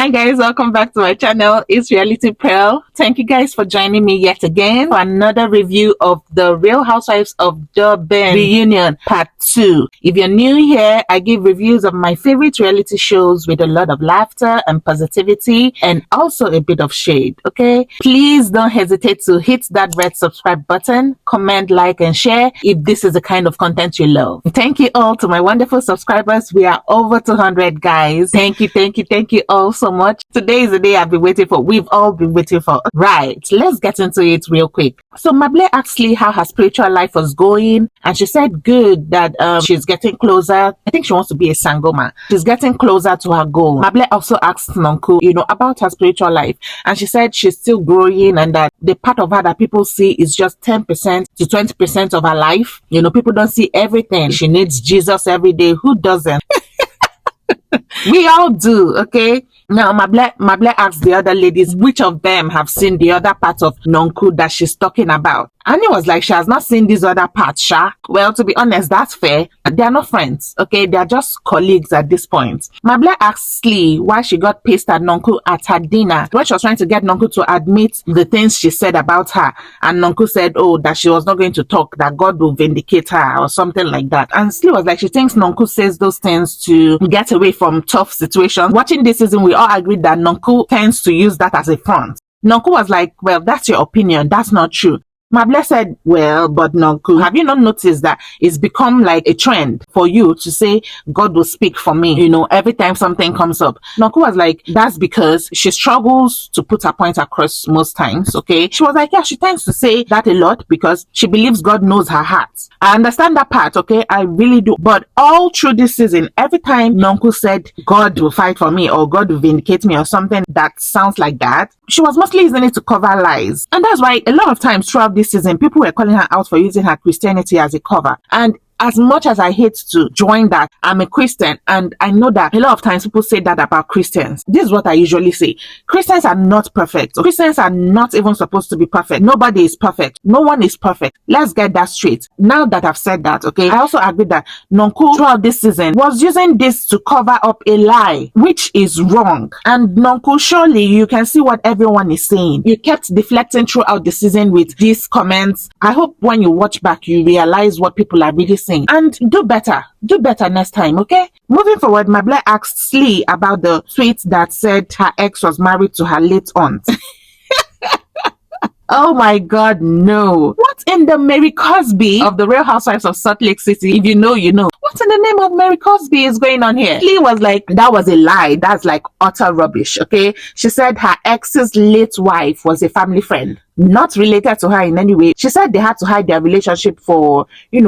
Hi guys, welcome back to my channel. It's Reality Pearl. Thank you guys for joining me yet again for another review of the Real Housewives of Durban reunion part 2. If you're new here, I give reviews of my favorite reality shows with a lot of laughter and positivity and also a bit of shade, okay? Please don't hesitate to hit that red subscribe button, comment, like, and share if this is the kind of content you love. Thank you all to my wonderful subscribers. We are over 200 guys. Thank you all so much. Today is the day I've been waiting for. We've all been waiting for. Right, let's get into it real quick. So Mable asked Lee how her spiritual life was going, and she said good, that she's getting closer. I think she wants to be a sangoma. She's getting closer to her goal. Mable also asked Nonku, about her spiritual life, and she said she's still growing and that the part of her that people see is just 10% to 20% of her life. People don't see everything. She needs Jesus every day. Who doesn't? We all do, okay? Now, Mable asked the other ladies which of them have seen the other part of Nonku that she's talking about. And it was like, she has not seen this other part, Sha. Well, to be honest, that's fair. They are not friends, okay? They are just colleagues at this point. Mable asked Lee why she got pissed at Nonku at her dinner when she was trying to get Nonku to admit the things she said about her. And Nonku said, that she was not going to talk, that God will vindicate her or something like that. And Lee was like, she thinks Nonku says those things to get away from tough situations. Watching this season, we all agreed that Nonku tends to use that as a front. Nonku was like, well, that's your opinion. That's not true. Mable said, well, but Nonku, have you not noticed that it's become like a trend for you to say, God will speak for me, every time something comes up? Nonku was like, that's because she struggles to put her point across most times, okay? She was like, yeah, she tends to say that a lot because she believes God knows her heart. I understand that part, okay? I really do. But all through this season, every time Nonku said, God will fight for me or God will vindicate me or something that sounds like that, she was mostly using it to cover lies. And that's why a lot of times throughout this season, people were calling her out for using her Christianity as a cover. And as much as I hate to join that, I'm a Christian, and I know that a lot of times people say that about Christians. This is what I usually say. Christians are not perfect. Christians are not even supposed to be perfect. Nobody is perfect. No one is perfect. Let's get that straight. Now that I've said that, okay, I also agree that Nonku throughout this season was using this to cover up a lie, which is wrong. And Nonku, surely you can see what everyone is saying. You kept deflecting throughout the season with these comments. I hope when you watch back, you realize what people are really saying. And do better next time, okay? Moving forward, Mable asked Lee about the tweet that said her ex was married to her late aunt. Oh my God, no. What in the Mary Cosby of the Real Housewives of Salt Lake City? If you know, you know. What in the name of Mary Cosby is going on here? Lee was like, that was a lie. That's like utter rubbish, okay? She said her ex's late wife was a family friend, not related to her in any way. She said they had to hide their relationship for,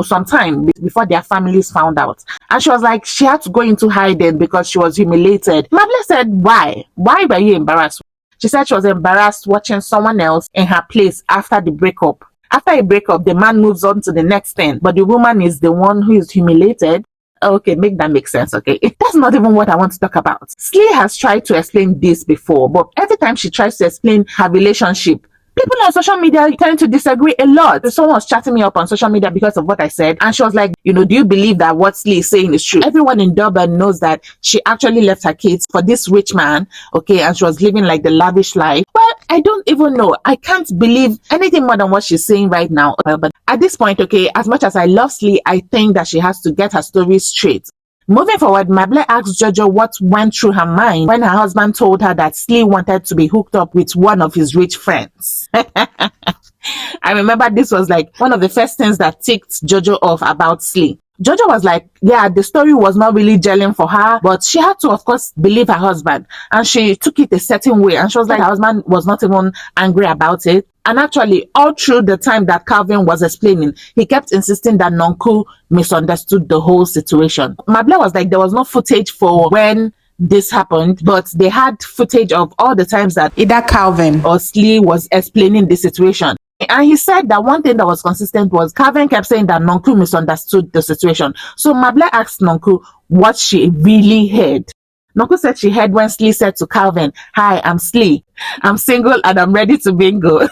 some time before their families found out. And she was like, she had to go into hiding because she was humiliated. Mable said, why? Why were you embarrassed? She said she was embarrassed watching someone else in her place after the breakup. After a breakup, the man moves on to the next thing, but the woman is the one who is humiliated. Okay, make that make sense, okay? That's not even what I want to talk about. Slee has tried to explain this before, but every time she tries to explain her relationship, people on social media tend to disagree a lot. Someone was chatting me up on social media because of what I said, and she was like, do you believe that what Lee is saying is true? Everyone in Durban knows that she actually left her kids for this rich man, okay, and she was living like the lavish life. Well, I don't even know. I can't believe anything more than what she's saying right now. But at this point, okay, as much as I love Lee, I think that she has to get her story straight. Moving forward, Mable asked Jojo what went through her mind when her husband told her that Slee wanted to be hooked up with one of his rich friends. I remember this was like one of the first things that ticked Jojo off about Slee. Jojo was like, yeah, the story was not really gelling for her, but she had to, of course, believe her husband. And she took it a certain way. And she was like, her husband was not even angry about it. And actually, all through the time that Calvin was explaining, he kept insisting that Nonku misunderstood the whole situation. Mable was like, there was no footage for when this happened, but they had footage of all the times that either Calvin or Slee was explaining the situation. And he said that one thing that was consistent was Calvin kept saying that Nonku misunderstood the situation. So Mable asked Nonku what she really heard. Nonku said she heard when Slee said to Calvin, "Hi, I'm Slee. I'm single and I'm ready to mingle."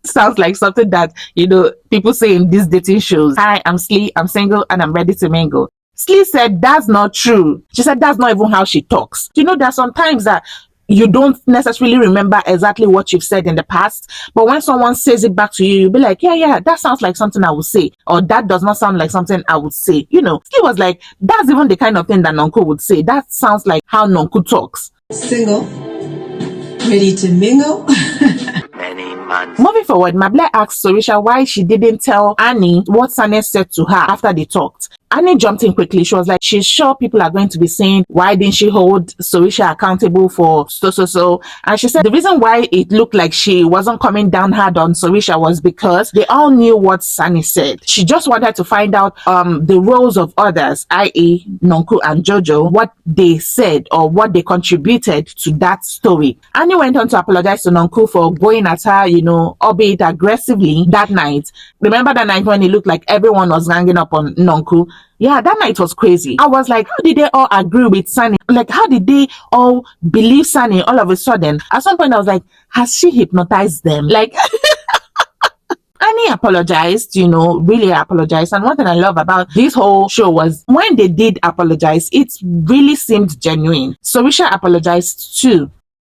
Sounds like something that, people say in these dating shows. "Hi, I'm Slee. I'm single and I'm ready to mingle." Slee said that's not true. She said that's not even how she talks. You know, there's sometimes that you don't necessarily remember exactly what you've said in the past, but when someone says it back to you, you'll be like, yeah, that sounds like something I would say, or that does not sound like something I would say. You know, Slee was like, that's even the kind of thing that Nonku would say. That sounds like how Nonku talks. Single, ready to mingle. Many months. Moving forward, Mable asked Sorisha why she didn't tell Annie what Sane said to her after they talked. Annie jumped in quickly. She was like, she's sure people are going to be saying, why didn't she hold Sorisha accountable for so? And she said the reason why it looked like she wasn't coming down hard on Sorisha was because they all knew what Sani said. She just wanted to find out the roles of others, i.e. Nonku and Jojo, what they said or what they contributed to that story. Annie went on to apologize to Nonku for going at her, you know, albeit aggressively that night. Remember that night when it looked like everyone was ganging up on Nonku? Yeah, that night was crazy. I was like, how did they all agree with Sani? Like, how did they all believe Sani all of a sudden? At some point, I was like, has she hypnotized them? Like, Annie apologized, you know, really apologized. And one thing I love about this whole show was when they did apologize, it really seemed genuine. Sorisha apologized too.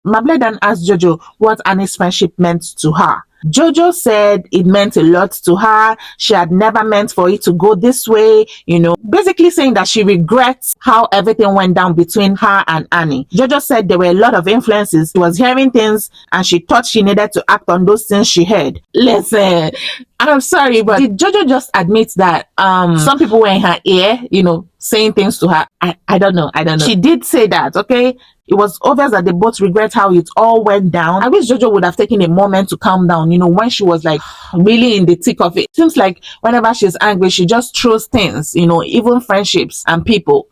Mable then asked Jojo what Annie's friendship meant to her. Jojo said it meant a lot to her. She had never meant for it to go this way, you know, basically saying that she regrets how everything went down between her and Annie. Jojo said there were a lot of influences. She was hearing things and she thought she needed to act on those things she heard. Listen, I'm sorry, but did Jojo just admit that some people were in her ear, you know, saying things to her? I don't know. She did say that, okay? It was obvious that they both regret how it all went down. I wish Jojo would have taken a moment to calm down, you know, when she was like really in the thick of it. Seems like whenever she's angry, she just throws things, you know, even friendships and people.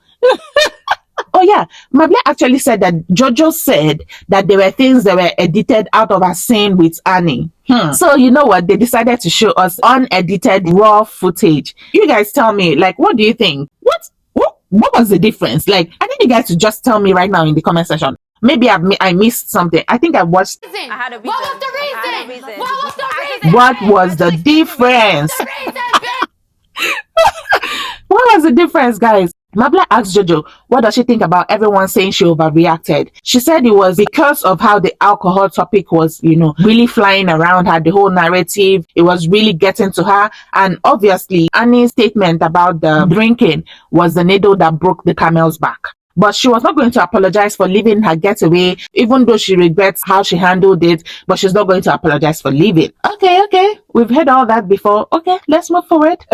Oh yeah, Mable actually said that Jojo said that there were things that were edited out of her scene with Annie. So you know what? They decided to show us unedited raw footage. You guys tell me, like, what do you think? What was the difference? Like, I need you guys to just tell me right now in the comment section. Maybe I missed something. I think I watched. What was the reason? What was the difference? What was the difference, guys? Mable asked Jojo, what does she think about everyone saying she overreacted? She said it was because of how the alcohol topic was, you know, really flying around her, the whole narrative. It was really getting to her. And obviously, Annie's statement about the drinking was the needle that broke the camel's back. But she was not going to apologize for leaving her getaway, even though she regrets how she handled it, but she's not going to apologize for leaving. Okay. We've heard all that before. Okay, let's move forward.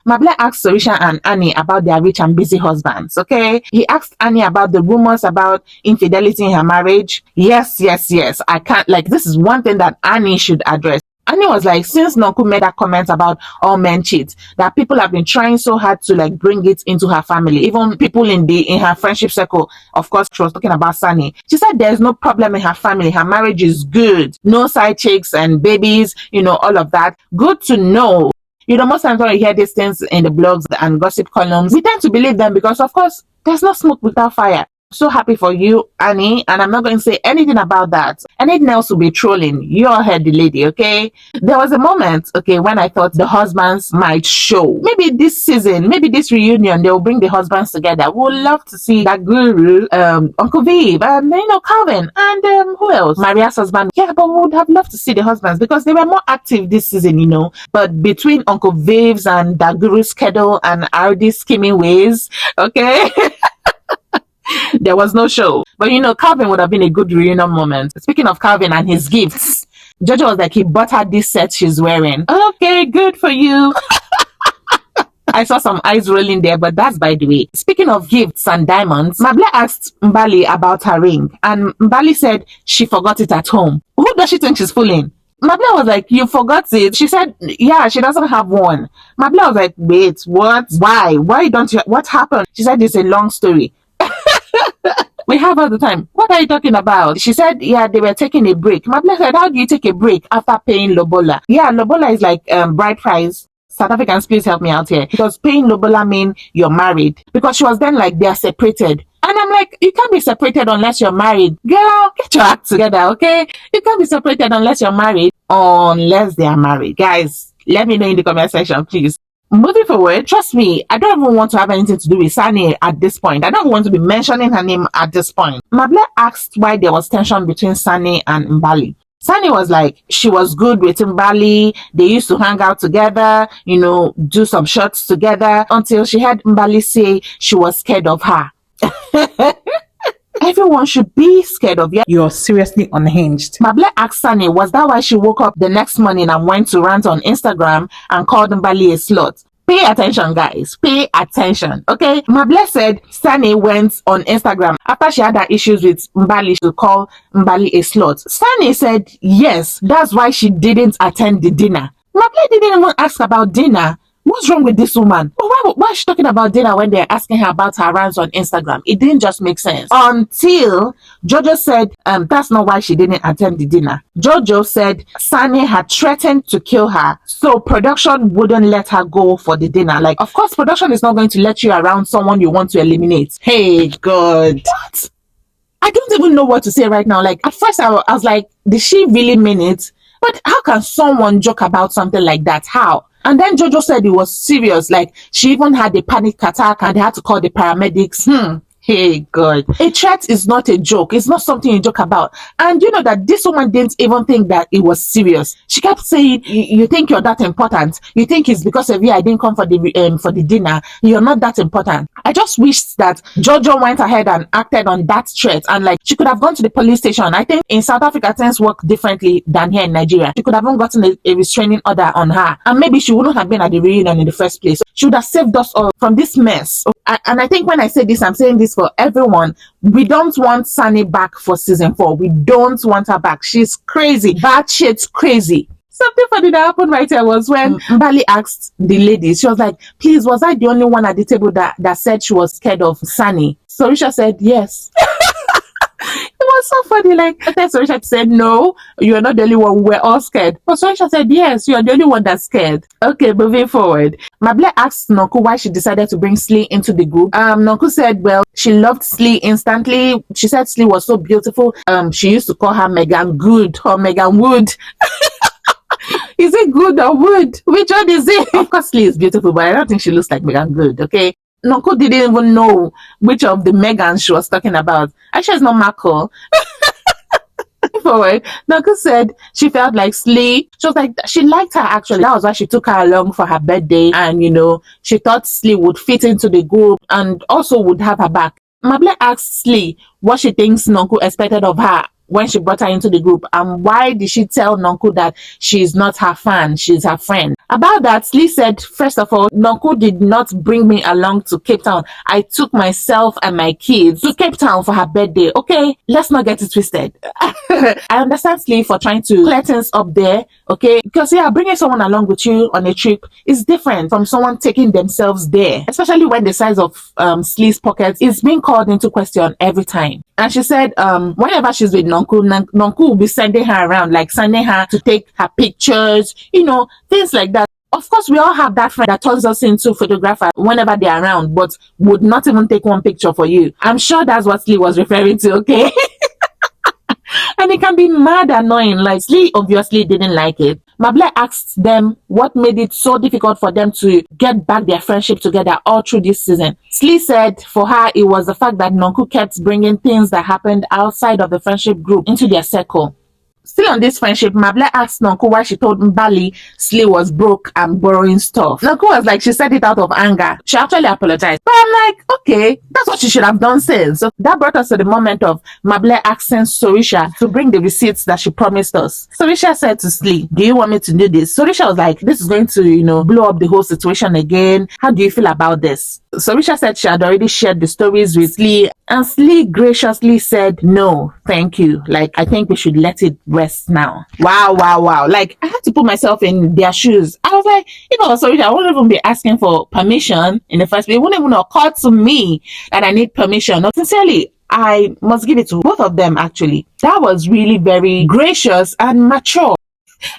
Mable asked Sorisha and Annie about their rich and busy husbands, okay? He asked Annie about the rumors about infidelity in her marriage. Yes. I can't, like, this is one thing that Annie should address. Annie was like, since Nonku made that comment about all men cheat, that people have been trying so hard to like bring it into her family. Even people in her friendship circle, of course, she was talking about Sani. She said there's no problem in her family. Her marriage is good. No side chicks and babies, you know, all of that. Good to know. You know, most times when you hear these things in the blogs and gossip columns, we tend to believe them because, of course, there's no smoke without fire. So happy for you, Annie, and I'm not going to say anything about that. Anything else will be trolling. You all heard the lady, okay? There was a moment, okay, when I thought the husbands might show. Maybe this season, maybe this reunion, they'll bring the husbands together. We'll love to see that guru, Uncle Viv, and, you know, Calvin, and who else? Maria's husband. Yeah, but we would have loved to see the husbands because they were more active this season, you know. But between Uncle Viv's and that guru's schedule and RD's scheming ways, okay? There was no show. But you know, Calvin would have been a good reunion moment. Speaking of Calvin and his gifts, Jojo was like, he bought her this set she's wearing. Okay, good for you. I saw some eyes rolling there, but that's by the way. Speaking of gifts and diamonds, Mable asked Mbali about her ring, and Mbali said she forgot it at home. Who does she think she's fooling? Mable was like, you forgot it. She said, yeah, she doesn't have one. Mable was like, wait, what? Why don't you? What happened? She said, it's a long story. We have all the time. What are you talking about? She said, yeah, they were taking a break. Mable said, how do you take a break after paying Lobola? Yeah, Lobola is like bride price. South Africans, please help me out here. Because paying Lobola mean you're married. Because she was then like, they're separated. And I'm like, you can't be separated unless you're married. Girl, get your act together, okay? You can't be separated unless you're married. Unless they are married. Guys, let me know in the comment section, please. Moving forward, trust me, I don't even want to have anything to do with Sani at this point. I don't want to be mentioning her name at this point. Mable asked why there was tension between Sani and Mbali. Sani was like, she was good with Mbali. They used to hang out together, do some shots together until she heard Mbali say she was scared of her. Everyone should be scared of you. You're seriously unhinged. Mable asked Sani, was that why she woke up the next morning and went to rant on Instagram and called Mbali a slut? Pay attention, guys. Pay attention, okay? Mable said Sani went on Instagram after she had her issues with Mbali to call Mbali a slut. Sani said yes, that's why she didn't attend the dinner. Mable didn't even ask about dinner. What's wrong with this woman? Why is she talking about dinner when they're asking her about her rants on Instagram? It didn't just make sense. Until Jojo said that's not why she didn't attend the dinner. Jojo said Sani had threatened to kill her, so production wouldn't let her go for the dinner. Like, of course, production is not going to let you around someone you want to eliminate. Hey, God. What? I don't even know what to say right now. Like, at first I was like, did she really mean it? But how can someone joke about something like that? How? And then Jojo said it was serious. Like, she even had a panic attack and they had to call the paramedics. Hey, God. A threat is not a joke. It's not something you joke about. And you know that this woman didn't even think that it was serious. She kept saying, you think you're that important. You think it's because of you I didn't come for the dinner. You're not that important. I just wish that Jojo went ahead and acted on that threat. And like, she could have gone to the police station. I think in South Africa, things work differently than here in Nigeria. She could have even gotten a restraining order on her. And maybe she wouldn't have been at the reunion in the first place. She would have saved us all from this mess. And I think when I say this, I'm saying this for everyone. We don't want Sani back for season 4. We don't want her back. She's crazy. Bad shit's crazy. Something funny that happened right here was when Mbali asked the ladies, she was like, please, was I the only one at the table that said she was scared of Sani? Sorisha said, yes. It was so funny. Like, Sorisha said, no, you're not the only one. We're all scared. But Sorisha said, yes, you're the only one that's scared. Okay, moving forward. Mable asked Nonku why she decided to bring Slee into the group. Nonku said, well, she loved Slee instantly. She said Slee was so beautiful. She used to call her Megan Good or Megan Wood. Is it good or wood? Which one is it? Of course, Slee is beautiful, but I don't think she looks like Megan Good, okay? Nonku didn't even know which of the Megans she was talking about. Actually, it's not Marco. Forward, Nonku said she felt like Slee. She was like, she liked her actually. That was why she took her along for her birthday. And, she thought Slee would fit into the group and also would have her back. Mable asked Slee what she thinks Nonku expected of her when she brought her into the group, and why did she tell Nonku that she's not her fan, she's her friend. About that, Slee said, first of all, Nonku did not bring me along to Cape Town. I took myself and my kids to Cape Town for her birthday. Okay, let's not get it twisted. I understand Slee for trying to clear things up there, okay? Because bringing someone along with you on a trip is different from someone taking themselves there, especially when the size of Slee's pockets is being called into question every time. And she said, whenever she's with Nonku will be sending her around, like sending her to take her pictures, things like that. Of course, we all have that friend that turns us into photographer whenever they're around, but would not even take one picture for you. I'm sure that's what Slee was referring to, okay? And it can be mad annoying. Like, Slee obviously didn't like it. Mable asked them what made it so difficult for them to get back their friendship together all through this season. Slee said for her, it was the fact that Nonku kept bringing things that happened outside of the friendship group into their circle. Still on this friendship, Mable asked Nonku why she told Mbali Slee was broke and borrowing stuff. Nonku was like, she said it out of anger. She actually apologized. But I'm like, okay, that's what she should have done since. So that brought us to the moment of Mable asking Sorisha to bring the receipts that she promised us. Sorisha said to Slee, do you want me to do this? Sorisha was like, this is going to, blow up the whole situation again. How do you feel about this? Sorisha said she had already shared the stories with Slee, and Slee graciously said, no, thank you. Like, I think we should let it rest now. Wow. Like, I had to put myself in their shoes. I was like, if I was Sorisha, I wouldn't even be asking for permission in the first place. It wouldn't even occur to me that I need permission. No, sincerely, I must give it to both of them, actually. That was really very gracious and mature.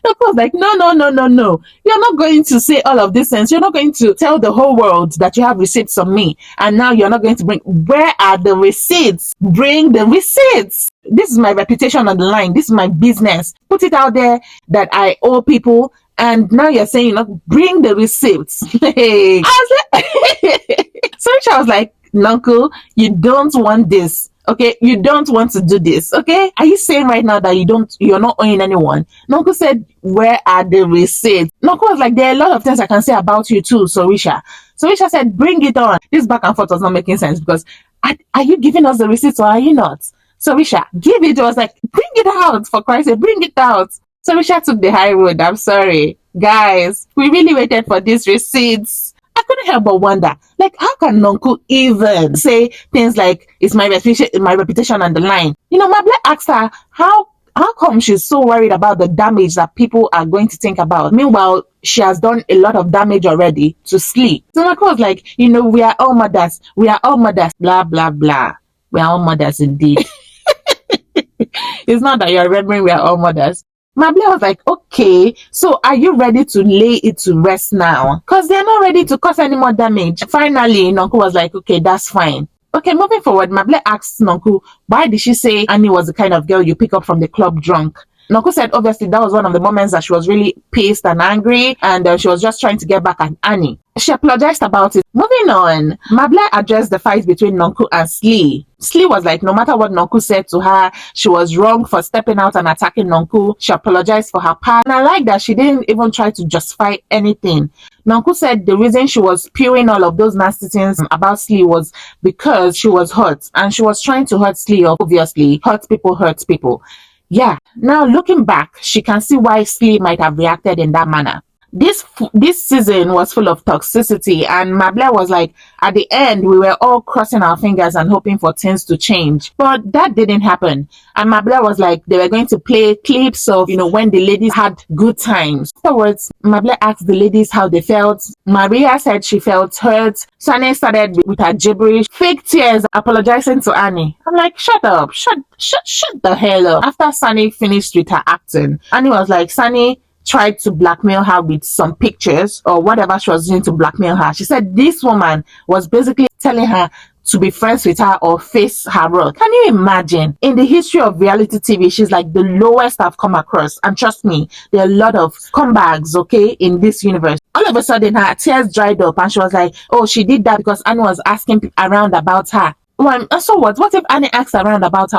Of course, like, no. You're not going to say all of these things. You're not going to tell the whole world that you have receipts on me. And now you're not going to bring. Where are the receipts? Bring the receipts. This is my reputation on the line. This is my business. Put it out there that I owe people And now you're saying, bring the receipts. Hey, I was like, so I was like, Nonku, you don't want this. Okay, you don't want to do this. Okay, are you saying right now that you're not owing anyone? Nonku said, where are the receipts? Nonku was like, there are a lot of things I can say about you too, Sorisha. Sorisha said, bring it on. This back and forth was not making sense because are you giving us the receipts or are you not? Sorisha, give it. I was like, bring it out, for Christ's sake, bring it out. Sorisha took the high road. I'm sorry. Guys, we really waited for these receipts. I couldn't help but wonder, like, how can Nonku even say things like, it's my reputation on the line? Mable asked her, how come she's so worried about the damage that people are going to think about? Meanwhile, she has done a lot of damage already to Slee. So Nonku was like, we are all mothers. We are all mothers. Blah, blah, blah. We are all mothers indeed. It's not that you're remembering we are all mothers. Mable was like, okay, so are you ready to lay it to rest now? Because they're not ready to cause any more damage. Finally, Nonku was like, okay, that's fine. Okay, moving forward, Mable asked Nonku, why did she say Annie was the kind of girl you pick up from the club drunk? Nonku said, obviously, that was one of the moments that she was really pissed and angry, and she was just trying to get back at Annie. She apologized about it. Moving on, Mable addressed the fight between Nonku and Slee. Slee was like, no matter what Nonku said to her, she was wrong for stepping out and attacking Nonku. She apologized for her part. And I like that she didn't even try to justify anything. Nonku said the reason she was spewing all of those nasty things about Slee was because she was hurt. And she was trying to hurt Slee, obviously. Hurt people. Yeah, now looking back, she can see why Slee might have reacted in that manner. This season was full of toxicity, and Mable was like, at the end, we were all crossing our fingers and hoping for things to change. But that didn't happen. And Mable was like, they were going to play clips of, when the ladies had good times. Afterwards, Mable asked the ladies how they felt. Maria said she felt hurt. Sunny started with her gibberish, fake tears, apologizing to Annie. I'm like, shut up. Shut the hell up. After Sunny finished with her acting, Annie was like, Sunny tried to blackmail her with some pictures or whatever she was doing to blackmail her. She said this woman was basically telling her to be friends with her or face her wrath. Can you imagine? In the history of reality TV, she's like the lowest I've come across. And trust me, there are a lot of scumbags, okay, in this universe. All of a sudden, her tears dried up and she was like, oh, she did that because Annie was asking around about her. Well, so what? What if Annie asked around about her?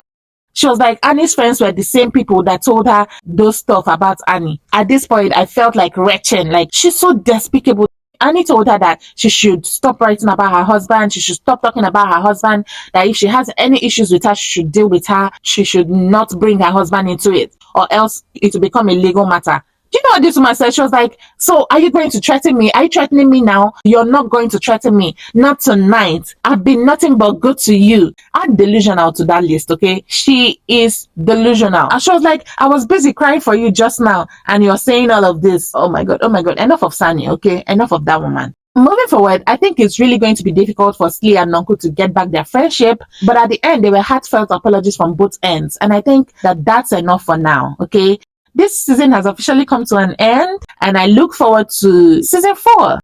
She was like, Annie's friends were the same people that told her those stuff about Annie. At this point, I felt like retching. Like, she's so despicable. Annie told her that she should stop writing about her husband. She should stop talking about her husband. That if she has any issues with her, she should deal with her. She should not bring her husband into it, or else it will become a legal matter. Do you know what this woman said? She was like, so are you going to threaten me? Are you threatening me now? You're not going to threaten me. Not tonight. I've been nothing but good to you. Add delusional to that list, okay? She is delusional. And she was like, I was busy crying for you just now, and you're saying all of this. Oh my God. Enough of Sunny, okay? Enough of that woman. Moving forward, I think it's really going to be difficult for Slee and Nonku to get back their friendship, but at the end, they were heartfelt apologies from both ends. And I think that that's enough for now, okay? This season has officially come to an end, and I look forward to season 4.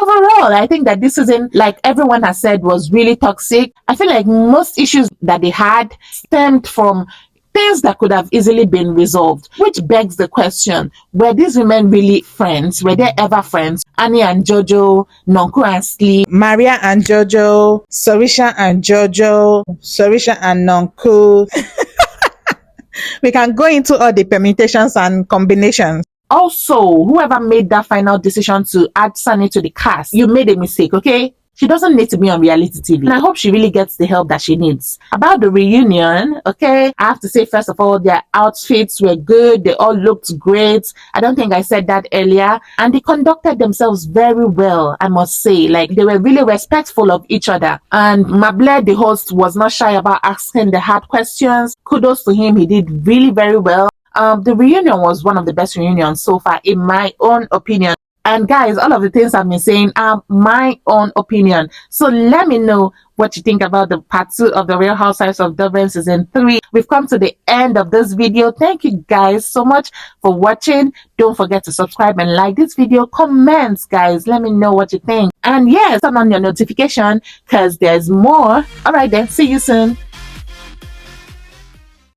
Overall, I think that this season, like everyone has said, was really toxic. I feel like most issues that they had stemmed from things that could have easily been resolved, which begs the question, were these women really friends? Were they ever friends? Annie and Jojo, Nonku and Slee, Maria and Jojo, Sorisha and Jojo, Sorisha and Nonku. We can go into all the permutations and combinations. Also, whoever made that final decision to add Sunny to the cast, you made a mistake, okay? She doesn't need to be on reality TV. And I hope she really gets the help that she needs. About the reunion, okay, I have to say, first of all, their outfits were good. They all looked great. I don't think I said that earlier. And they conducted themselves very well, I must say. Like, they were really respectful of each other. And Mable, the host, was not shy about asking the hard questions. Kudos to him. He did really very well. The reunion was one of the best reunions so far, in my own opinion. And guys, all of the things I've been saying are my own opinion. So let me know what you think about the part 2 of the Real Housewives of Durban season 3. We've come to the end of this video. Thank you guys so much for watching. Don't forget to subscribe and like this video. Comments, guys. Let me know what you think. And yes, turn on your notification because there's more. All right then. See you soon.